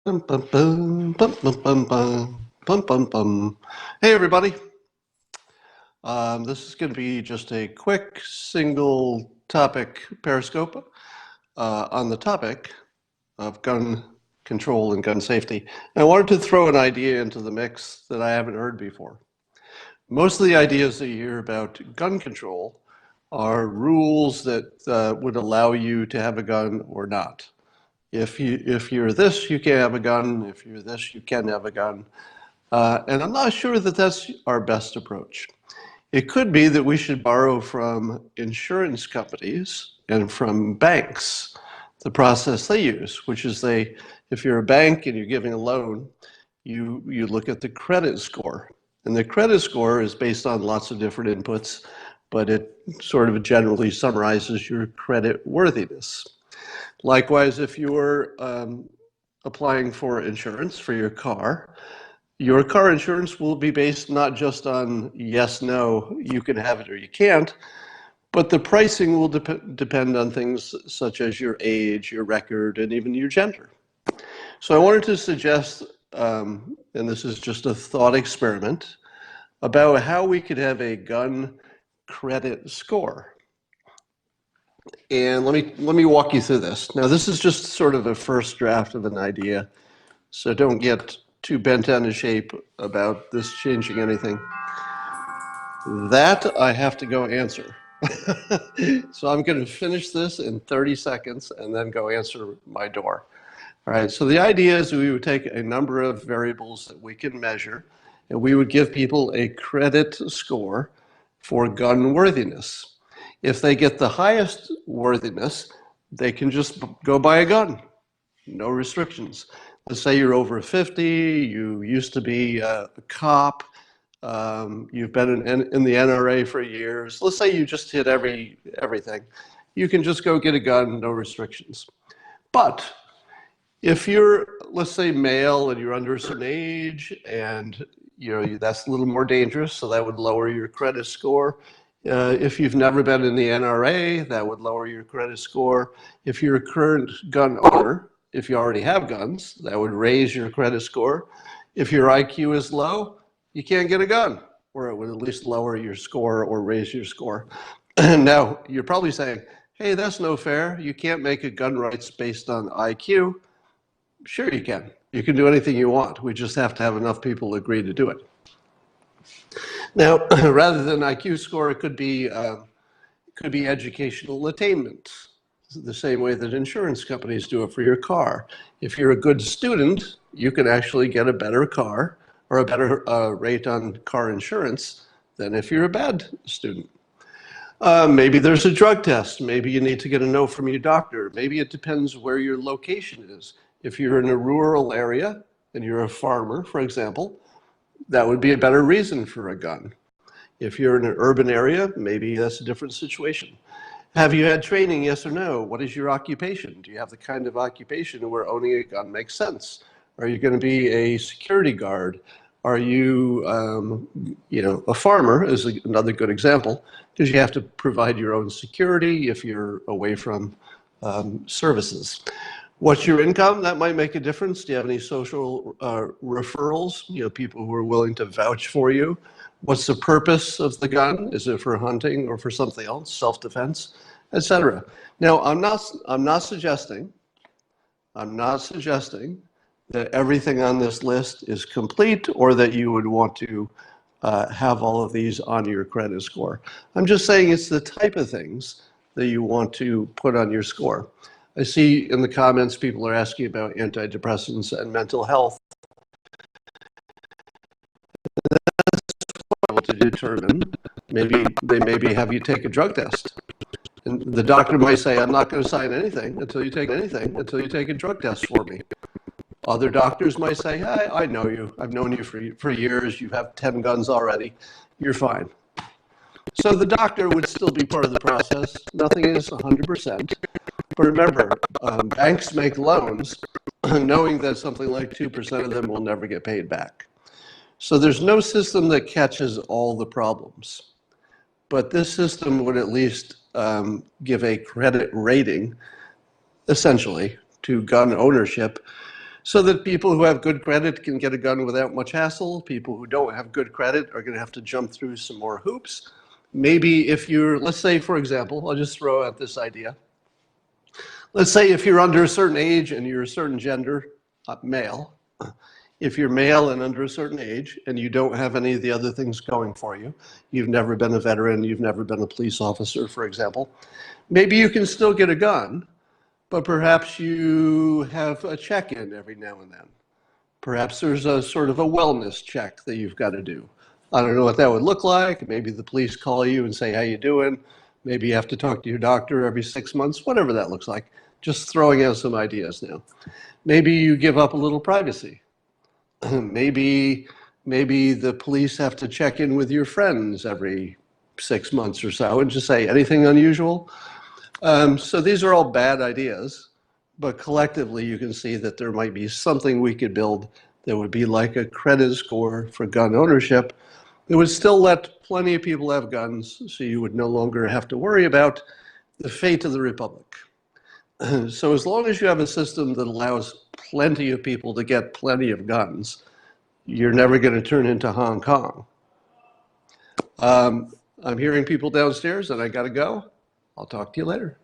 Bum, bum, bum, bum, bum, bum, bum, bum, bum, bum. Hey, everybody. This is going to be just a quick single topic Periscope on the topic of gun control and gun safety. And I wanted to throw an idea into the mix that I haven't heard before. Most of the ideas that you hear about gun control are rules that would allow you to have a gun or not. If you're this, you can't have a gun. If you're this, you can have a gun. And I'm not sure that that's our best approach. It could be that we should borrow from insurance companies and from banks the process they use, which is if you're a bank and you're giving a loan, you look at the credit score. And the credit score is based on lots of different inputs, but it sort of generally summarizes your credit worthiness. Likewise, if you're applying for insurance for your car insurance will be based not just on yes, no, you can have it or you can't, but the pricing will depend on things such as your age, your record, and even your gender. So I wanted to suggest, and this is just a thought experiment, about how we could have a gun credit score. And let me walk you through this. Now, this is just sort of a first draft of an idea, so don't get too bent out of shape about this changing anything. That I have to go answer. So I'm going to finish this in 30 seconds and then go answer my door. All right, so the idea is we would take a number of variables that we can measure and we would give people a credit score for gun worthiness. If they get the highest worthiness, they can just go buy a gun, no restrictions. Let's say you're over 50, you used to be a cop, you've been in the NRA for years. Let's say you just hit everything. You can just go get a gun, no restrictions. But if you're, let's say, male and you're under a certain age, and that's a little more dangerous, so that would lower your credit score. If you've never been in the NRA, that would lower your credit score. If you're a current gun owner, if you already have guns, that would raise your credit score. If your IQ is low, you can't get a gun, or it would at least lower your score or raise your score. Now, you're probably saying, hey, that's no fair. You can't make a gun rights based on IQ. Sure you can. You can do anything you want. We just have to have enough people agree to do it. Now, rather than IQ score, it could be educational attainment, the same way that insurance companies do it for your car. If you're a good student, you can actually get a better car or a better rate on car insurance than if you're a bad student. Maybe there's a drug test. Maybe you need to get a note from your doctor. Maybe it depends where your location is. If you're in a rural area and you're a farmer, for example, that would be a better reason for a gun. If you're in an urban area, maybe that's a different situation. Have you had training, yes or no? What is your occupation? Do you have the kind of occupation where owning a gun makes sense? Are you going to be a security guard? Are you, a farmer is another good example, because you have to provide your own security if you're away from services. What's your income? That might make a difference. Do you have any social referrals? People who are willing to vouch for you. What's the purpose of the gun? Is it for hunting or for something else, self-defense, etc.? Now, I'm not suggesting that everything on this list is complete or that you would want to have all of these on your credit score. I'm just saying it's the type of things that you want to put on your score. I see in the comments people are asking about antidepressants and mental health. To determine, maybe have you take a drug test. And the doctor might say, I'm not going to sign anything until you take a drug test for me. Other doctors might say, hey, I know you. I've known you for years. You have 10 guns already. You're fine. So the doctor would still be part of the process. Nothing is 100%. But remember, banks make loans knowing that something like 2% of them will never get paid back. So there's no system that catches all the problems. But this system would at least give a credit rating, essentially, to gun ownership so that people who have good credit can get a gun without much hassle. People who don't have good credit are going to have to jump through some more hoops. Maybe if you're, let's say, for example, I'll just throw out this idea. Let's say if you're under a certain age and you're a certain gender, male, if you're male and under a certain age and you don't have any of the other things going for you, you've never been a veteran, you've never been a police officer, for example, maybe you can still get a gun, but perhaps you have a check-in every now and then. Perhaps there's a sort of a wellness check that you've got to do. I don't know what that would look like. Maybe the police call you and say, how you doing? Maybe you have to talk to your doctor every 6 months, whatever that looks like. Just throwing out some ideas now. Maybe you give up a little privacy. maybe the police have to check in with your friends every 6 months or so and just say, anything unusual? So these are all bad ideas, but collectively you can see that there might be something we could build that would be like a credit score for gun ownership. It would still let plenty of people have guns, so you would no longer have to worry about the fate of the republic. So as long as you have a system that allows plenty of people to get plenty of guns, you're never going to turn into Hong Kong. I'm hearing people downstairs and I got to go. I'll talk to you later.